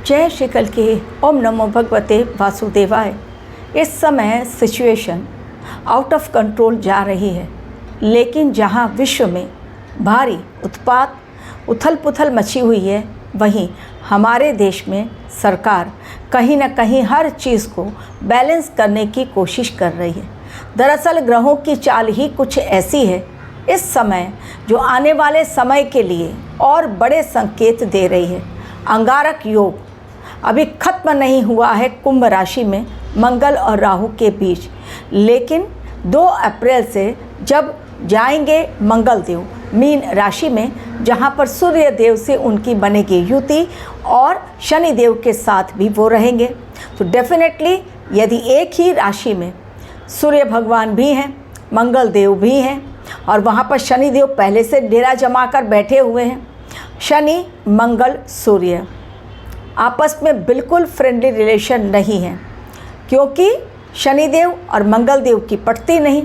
जय श्री कल के ओम नमो भगवते वासुदेवाय। इस समय सिचुएशन आउट ऑफ कंट्रोल जा रही है, लेकिन जहां विश्व में भारी उत्पात उथल पुथल मची हुई है, वहीं हमारे देश में सरकार कहीं न कहीं हर चीज़ को बैलेंस करने की कोशिश कर रही है। दरअसल ग्रहों की चाल ही कुछ ऐसी है इस समय, जो आने वाले समय के लिए और बड़े संकेत दे रही है। अंगारक योग अभी खत्म नहीं हुआ है कुंभ राशि में मंगल और राहु के बीच, लेकिन 2 अप्रैल से जब जाएंगे मंगल देव मीन राशि में, जहां पर सूर्य देव से उनकी बनेगी युति और शनि देव के साथ भी वो रहेंगे। तो डेफिनेटली यदि एक ही राशि में सूर्य भगवान भी हैं, मंगल देव भी हैं और वहां पर शनि देव पहले से डेरा जमा कर बैठे हुए हैं। शनि मंगल सूर्य आपस में बिल्कुल फ्रेंडली रिलेशन नहीं है, क्योंकि शनिदेव और मंगल देव की पटती नहीं,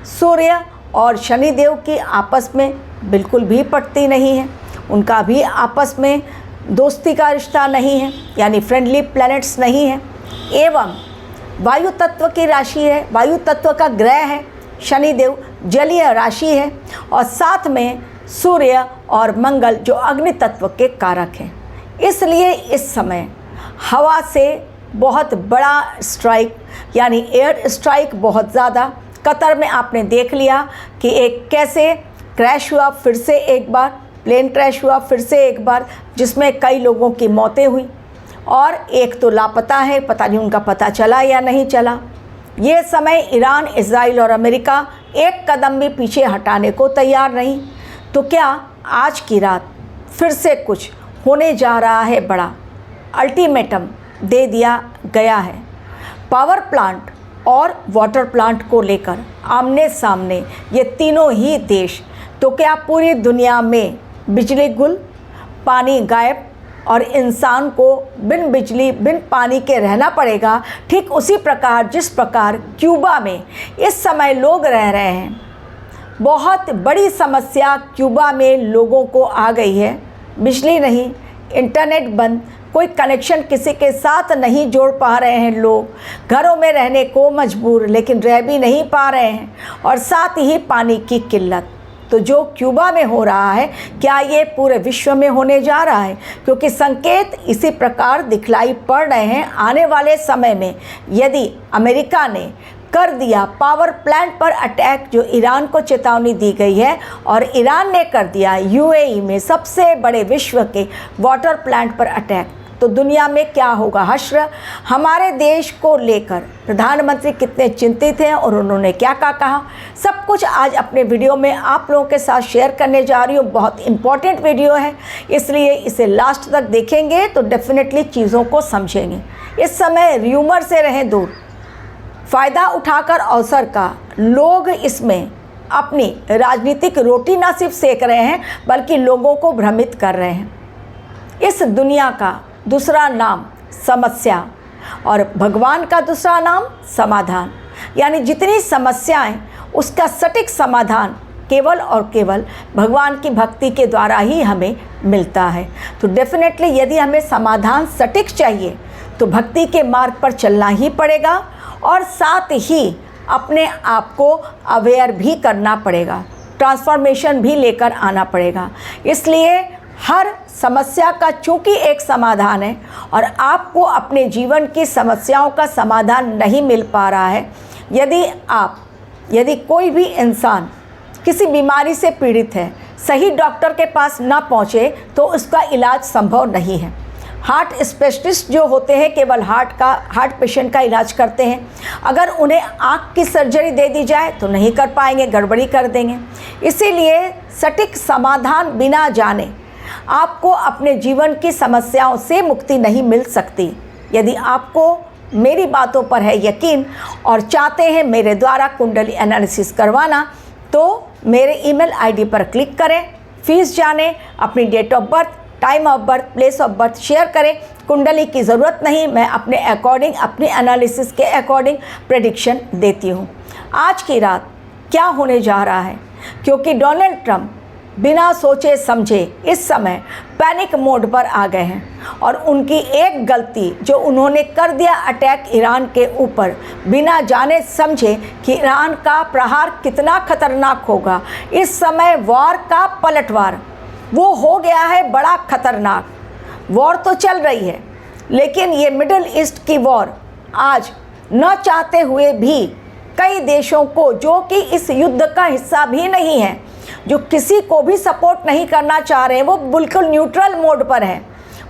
सूर्य और शनिदेव की आपस में बिल्कुल भी पटती नहीं है, उनका भी आपस में दोस्ती का रिश्ता नहीं है, यानी फ्रेंडली प्लैनेट्स नहीं है। एवं वायु तत्व की राशि है, वायु तत्व का ग्रह है शनिदेव, जलीय राशि है, और साथ में सूर्य और मंगल जो अग्नि तत्व के कारक हैं। इसलिए इस समय हवा से बहुत बड़ा स्ट्राइक, यानी एयर स्ट्राइक बहुत ज़्यादा। कतर में आपने देख लिया कि एक कैसे क्रैश हुआ, फिर से एक बार प्लेन क्रैश हुआ, फिर से एक बार, जिसमें कई लोगों की मौतें हुई और एक तो लापता है, पता नहीं उनका पता चला या नहीं चला। ये समय ईरान, इजराइल और अमेरिका एक कदम भी पीछे हटाने को तैयार नहीं। तो क्या आज की रात फिर से कुछ होने जा रहा है बड़ा? अल्टीमेटम दे दिया गया है। पावर प्लांट और वाटर प्लांट को लेकर आमने सामने ये तीनों ही देश, तो क्या पूरी दुनिया में बिजली गुल, पानी गायब और इंसान को बिन बिजली बिन पानी के रहना पड़ेगा। ठीक उसी प्रकार जिस प्रकार क्यूबा में इस समय लोग रह रहे हैं, बहुत बड़ी समस्या क्यूबा में लोगों को आ गई है। बिजली नहीं, इंटरनेट बंद, कोई कनेक्शन किसी के साथ नहीं जोड़ पा रहे हैं लोग, घरों में रहने को मजबूर, लेकिन रह भी नहीं पा रहे हैं, और साथ ही पानी की किल्लत। तो जो क्यूबा में हो रहा है, क्या ये पूरे विश्व में होने जा रहा है? क्योंकि संकेत इसी प्रकार दिखलाई पड़ रहे हैं। आने वाले समय में यदि अमेरिका ने कर दिया पावर प्लांट पर अटैक, जो ईरान को चेतावनी दी गई है, और ईरान ने कर दिया यूएई में सबसे बड़े विश्व के वाटर प्लांट पर अटैक, तो दुनिया में क्या होगा हश्र। हमारे देश को लेकर प्रधानमंत्री कितने चिंतित हैं और उन्होंने क्या कहा, सब कुछ आज अपने वीडियो में आप लोगों के साथ शेयर करने जा रही हूँ। बहुत इम्पॉर्टेंट वीडियो है, इसलिए इसे लास्ट तक देखेंगे तो डेफिनेटली चीज़ों को समझेंगे। इस समय र्यूमर से रहें दूर, फ़ायदा उठाकर अवसर का लोग इसमें अपनी राजनीतिक रोटी ना सिर्फ सेक रहे हैं, बल्कि लोगों को भ्रमित कर रहे हैं। इस दुनिया का दूसरा नाम समस्या और भगवान का दूसरा नाम समाधान, यानी जितनी समस्याएं उसका सटीक समाधान केवल और केवल भगवान की भक्ति के द्वारा ही हमें मिलता है। तो डेफिनेटली यदि हमें समाधान सटीक चाहिए तो भक्ति के मार्ग पर चलना ही पड़ेगा, और साथ ही अपने आप को अवेयर भी करना पड़ेगा, ट्रांसफॉर्मेशन भी लेकर आना पड़ेगा। इसलिए हर समस्या का चूँकि एक समाधान है, और आपको अपने जीवन की समस्याओं का समाधान नहीं मिल पा रहा है, यदि कोई भी इंसान किसी बीमारी से पीड़ित है, सही डॉक्टर के पास ना पहुँचे तो उसका इलाज संभव नहीं है। हार्ट स्पेशलिस्ट जो होते हैं केवल हार्ट पेशेंट का इलाज करते हैं। अगर उन्हें आँख की सर्जरी दे दी जाए तो नहीं कर पाएंगे, गड़बड़ी कर देंगे। इसीलिए सटीक समाधान बिना जाने आपको अपने जीवन की समस्याओं से मुक्ति नहीं मिल सकती। यदि आपको मेरी बातों पर है यकीन और चाहते हैं मेरे द्वारा कुंडली एनालिसिस करवाना, तो मेरे ईमेल आईडी पर क्लिक करें, फीस जानें, अपनी date of birth, time of birth, place of birth share करें। कुंडली की ज़रूरत नहीं, मैं अपने अकॉर्डिंग, अपनी एनालिसिस के अकॉर्डिंग प्रेडिक्शन देती हूँ। आज की रात क्या होने जा रहा है, क्योंकि डोनाल्ड ट्रंप बिना सोचे समझे इस समय पैनिक मोड पर आ गए हैं और उनकी एक गलती जो उन्होंने कर दिया अटैक ईरान के ऊपर, बिना जाने समझे कि ईरान का प्रहार कितना खतरनाक होगा। इस समय वॉर का पलटवार वो हो गया है बड़ा खतरनाक। वॉर तो चल रही है, लेकिन ये मिडिल ईस्ट की वॉर आज न चाहते हुए भी कई देशों को, जो कि इस युद्ध का हिस्सा भी नहीं है, जो किसी को भी सपोर्ट नहीं करना चाह रहे हैं, वो बिल्कुल न्यूट्रल मोड पर हैं,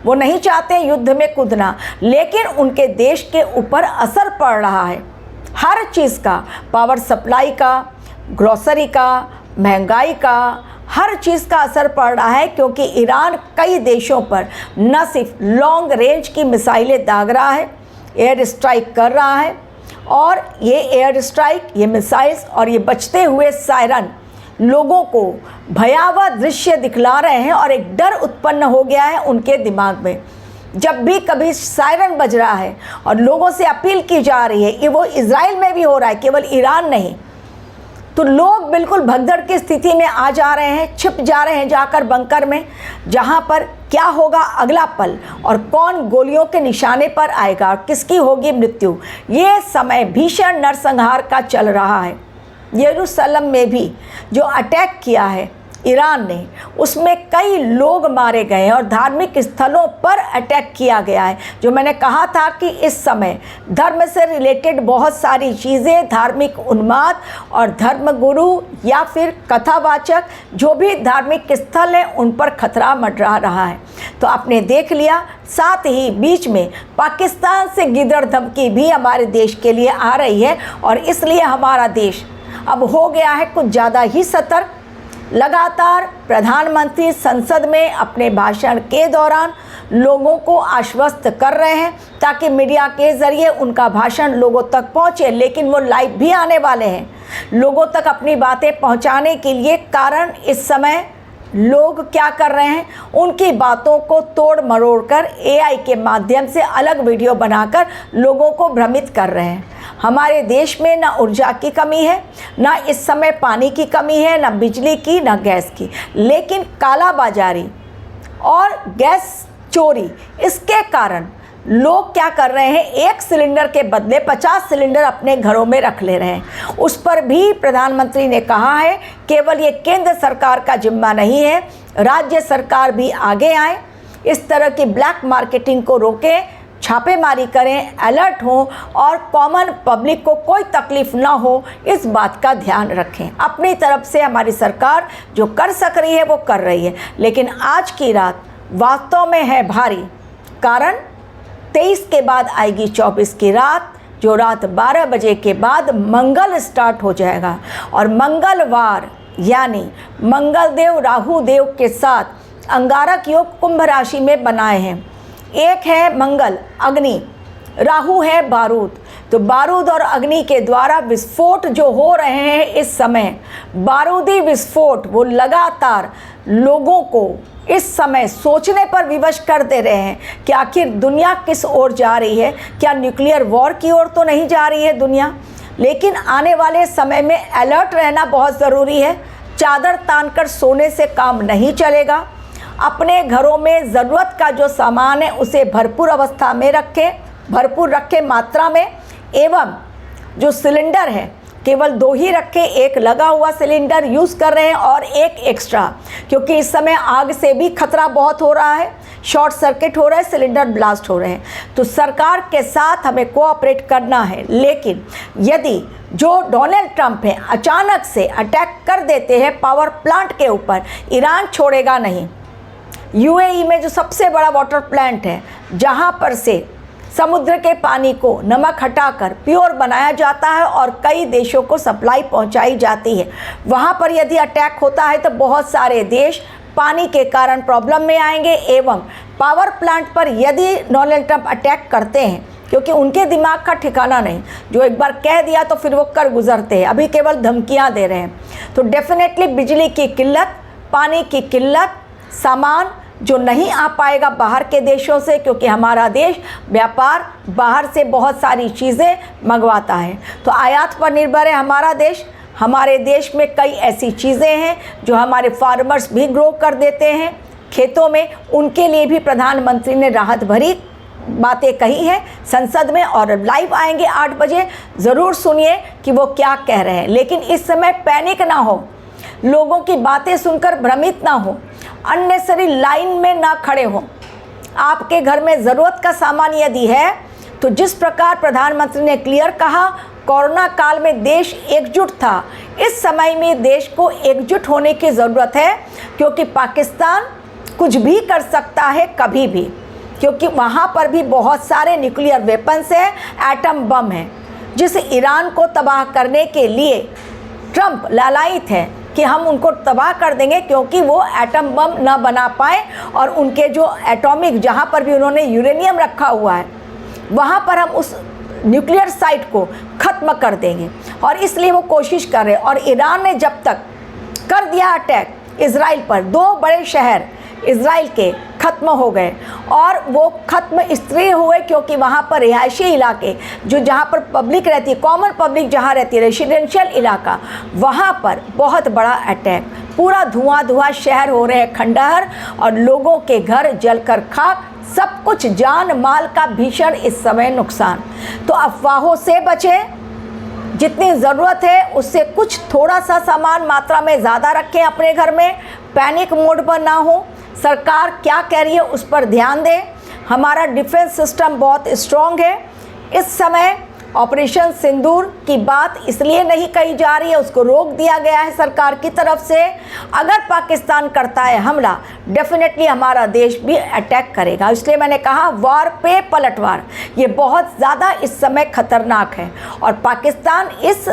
वो नहीं चाहते युद्ध में कूदना, लेकिन उनके देश के ऊपर असर पड़ रहा है हर चीज़ का, पावर सप्लाई का, ग्रोसरी का, महंगाई का, हर चीज़ का असर पड़ रहा है। क्योंकि ईरान कई देशों पर न सिर्फ लॉन्ग रेंज की मिसाइलें दाग रहा है, एयर स्ट्राइक कर रहा है, और ये एयर स्ट्राइक, ये मिसाइल्स और ये बचते हुए सायरन लोगों को भयावह दृश्य दिखला रहे हैं और एक डर उत्पन्न हो गया है उनके दिमाग में। जब भी कभी सायरन बज रहा है और लोगों से अपील की जा रही है, ये वो इज़राइल में भी हो रहा है, केवल ईरान नहीं, तो लोग बिल्कुल भगदड़ की स्थिति में आ जा रहे हैं, छिप जा रहे हैं जाकर बंकर में, जहां पर क्या होगा अगला पल और कौन गोलियों के निशाने पर आएगा और किसकी होगी मृत्यु। ये समय भीषण नरसंहार का चल रहा है। यरूशलेम में भी जो अटैक किया है ईरान ने, उसमें कई लोग मारे गए हैं और धार्मिक स्थलों पर अटैक किया गया है। जो मैंने कहा था कि इस समय धर्म से रिलेटेड बहुत सारी चीज़ें, धार्मिक उन्माद और धर्मगुरु या फिर कथावाचक जो भी धार्मिक स्थल हैं, उन पर खतरा मंडरा रहा है। तो आपने देख लिया, साथ ही बीच में पाकिस्तान से गिदड़ धमकी भी हमारे देश के लिए आ रही है और इसलिए हमारा देश अब हो गया है कुछ ज़्यादा ही सतर्क। लगातार प्रधानमंत्री संसद में अपने भाषण के दौरान लोगों को आश्वस्त कर रहे हैं ताकि मीडिया के ज़रिए उनका भाषण लोगों तक पहुंचे, लेकिन वो लाइव भी आने वाले हैं लोगों तक अपनी बातें पहुंचाने के लिए। कारण इस समय लोग क्या कर रहे हैं, उनकी बातों को तोड़ मरोड़ कर AI के माध्यम से अलग वीडियो बनाकर लोगों को भ्रमित कर रहे हैं। हमारे देश में ना ऊर्जा की कमी है, ना इस समय पानी की कमी है, ना बिजली की, ना गैस की, लेकिन कालाबाजारी और गैस चोरी, इसके कारण लोग क्या कर रहे हैं, एक सिलेंडर के बदले 50 सिलेंडर अपने घरों में रख ले रहे हैं। उस पर भी प्रधानमंत्री ने कहा है केवल ये केंद्र सरकार का जिम्मा नहीं है, राज्य सरकार भी आगे आए, इस तरह की ब्लैक मार्केटिंग को रोकें, छापेमारी करें, अलर्ट हों और कॉमन पब्लिक को कोई तकलीफ ना हो, इस बात का ध्यान रखें। अपनी तरफ से हमारी सरकार जो कर सक रही है वो कर रही है, लेकिन आज की रात वास्तव में है भारी। कारण 23 के बाद आएगी 24 की रात, जो रात 12 बजे के बाद मंगल स्टार्ट हो जाएगा और मंगलवार यानी मंगलदेव राहु देव के साथ अंगारक योग कुंभ राशि में बनाए हैं। एक है मंगल अग्नि, राहु है बारूद, तो बारूद और अग्नि के द्वारा विस्फोट जो हो रहे हैं इस समय, बारूदी विस्फोट वो लगातार लोगों को इस समय सोचने पर विवश कर दे रहे हैं कि आखिर दुनिया किस ओर जा रही है। क्या न्यूक्लियर वॉर की ओर तो नहीं जा रही है दुनिया, लेकिन आने वाले समय में अलर्ट रहना बहुत ज़रूरी है। चादर तानकर सोने से काम नहीं चलेगा। अपने घरों में ज़रूरत का जो सामान है उसे भरपूर अवस्था में रखें, भरपूर रखें मात्रा में, एवं जो सिलेंडर है केवल 2 ही रखें, एक लगा हुआ सिलेंडर यूज़ कर रहे हैं और एक एक्स्ट्रा, क्योंकि इस समय आग से भी खतरा बहुत हो रहा है, शॉर्ट सर्किट हो रहा है, सिलेंडर ब्लास्ट हो रहे हैं। तो सरकार के साथ हमें कोऑपरेट करना है, लेकिन यदि जो डोनाल्ड ट्रंप हैं अचानक से अटैक कर देते हैं पावर प्लांट के ऊपर, ईरान छोड़ेगा नहीं। UAE में जो सबसे बड़ा वाटर प्लांट है, जहाँ पर से समुद्र के पानी को नमक हटाकर प्योर बनाया जाता है और कई देशों को सप्लाई पहुंचाई जाती है, वहां पर यदि अटैक होता है तो बहुत सारे देश पानी के कारण प्रॉब्लम में आएंगे। एवं पावर प्लांट पर यदि डोनाल्ड ट्रंप अटैक करते हैं, क्योंकि उनके दिमाग का ठिकाना नहीं, जो एक बार कह दिया तो फिर वो कर गुजरते हैं, अभी केवल धमकियां दे रहे हैं। तो डेफिनेटली बिजली की किल्लत, पानी की किल्लत, सामान जो नहीं आ पाएगा बाहर के देशों से, क्योंकि हमारा देश व्यापार बाहर से बहुत सारी चीज़ें मंगवाता है, तो आयात पर निर्भर है हमारा देश। हमारे देश में कई ऐसी चीज़ें हैं जो हमारे फार्मर्स भी ग्रो कर देते हैं खेतों में, उनके लिए भी प्रधानमंत्री ने राहत भरी बातें कही हैं संसद में, और लाइव आएंगे 8 बजे, ज़रूर सुनिए कि वो क्या कह रहे हैं। लेकिन इस समय पैनिक ना हो, लोगों की बातें सुनकर भ्रमित ना हो, अननेसेसरी लाइन में ना खड़े हो। आपके घर में ज़रूरत का सामान यदि है तो जिस प्रकार प्रधानमंत्री ने क्लियर कहा, कोरोना काल में देश एकजुट था, इस समय में देश को एकजुट होने की ज़रूरत है, क्योंकि पाकिस्तान कुछ भी कर सकता है कभी भी, क्योंकि वहाँ पर भी बहुत सारे न्यूक्लियर वेपन्स हैं, एटम बम है, जिस ईरान को तबाह करने के लिए ट्रंप लालायित है कि हम उनको तबाह कर देंगे, क्योंकि वो एटम बम ना बना पाए और उनके जो एटॉमिक, जहाँ पर भी उन्होंने यूरेनियम रखा हुआ है, वहाँ पर हम उस न्यूक्लियर साइट को ख़त्म कर देंगे। और इसलिए वो कोशिश कर रहे हैं। और ईरान ने जब तक कर दिया अटैक इज़राइल पर, 2 बड़े शहर इज़राइल के ख़त्म हो गए, और वो ख़त्म इसलिए हुए क्योंकि वहाँ पर रिहायशी इलाके, जो जहाँ पर पब्लिक रहती है, कॉमन पब्लिक जहाँ रहती है, रेसिडेंशियल इलाका, वहाँ पर बहुत बड़ा अटैक, पूरा धुआं शहर हो रहे हैं खंडहर, और लोगों के घर जलकर खाक, सब कुछ, जान माल का भीषण इस समय नुकसान। तो अफवाहों से बचें, जितनी ज़रूरत है उससे कुछ थोड़ा सा सामान मात्रा में ज़्यादा रखें अपने घर में, पैनिक मोड पर ना हो। सरकार क्या कह रही है उस पर ध्यान दें। हमारा डिफेंस सिस्टम बहुत स्ट्रॉन्ग है। इस समय ऑपरेशन सिंदूर की बात इसलिए नहीं कही जा रही है, उसको रोक दिया गया है सरकार की तरफ से। अगर पाकिस्तान करता है हमला, डेफिनेटली हमारा देश भी अटैक करेगा। इसलिए मैंने कहा वार पे पलटवार, ये बहुत ज़्यादा इस समय खतरनाक है, और पाकिस्तान इस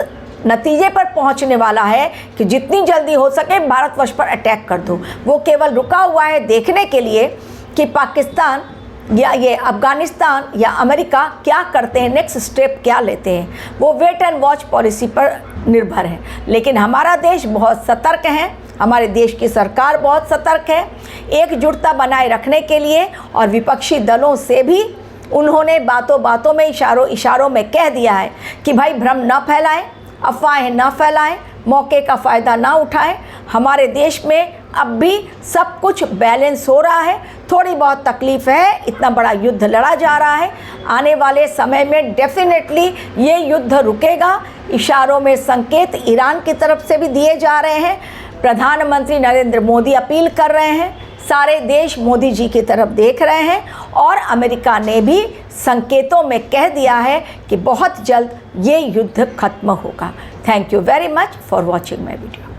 नतीजे पर पहुंचने वाला है कि जितनी जल्दी हो सके भारतवर्ष पर अटैक कर दो। वो केवल रुका हुआ है देखने के लिए कि पाकिस्तान या ये अफ़गानिस्तान या अमेरिका क्या करते हैं, नेक्स्ट स्टेप क्या लेते हैं। वो वेट एंड वॉच पॉलिसी पर निर्भर है। लेकिन हमारा देश बहुत सतर्क है, हमारे देश की सरकार बहुत सतर्क है एकजुटता बनाए रखने के लिए, और विपक्षी दलों से भी उन्होंने बातों बातों में, इशारों में कह दिया है कि भाई भ्रम न फैलाएं, अफवाहें न फैलाएं, मौके का फ़ायदा ना उठाएं। हमारे देश में अब भी सब कुछ बैलेंस हो रहा है, थोड़ी बहुत तकलीफ़ है, इतना बड़ा युद्ध लड़ा जा रहा है। आने वाले समय में डेफिनेटली ये युद्ध रुकेगा। इशारों में संकेत ईरान की तरफ से भी दिए जा रहे हैं। प्रधानमंत्री नरेंद्र मोदी अपील कर रहे हैं, सारे देश मोदी जी की तरफ देख रहे हैं, और अमेरिका ने भी संकेतों में कह दिया है कि बहुत जल्द ये युद्ध खत्म होगा। Thank you very much for watching my video.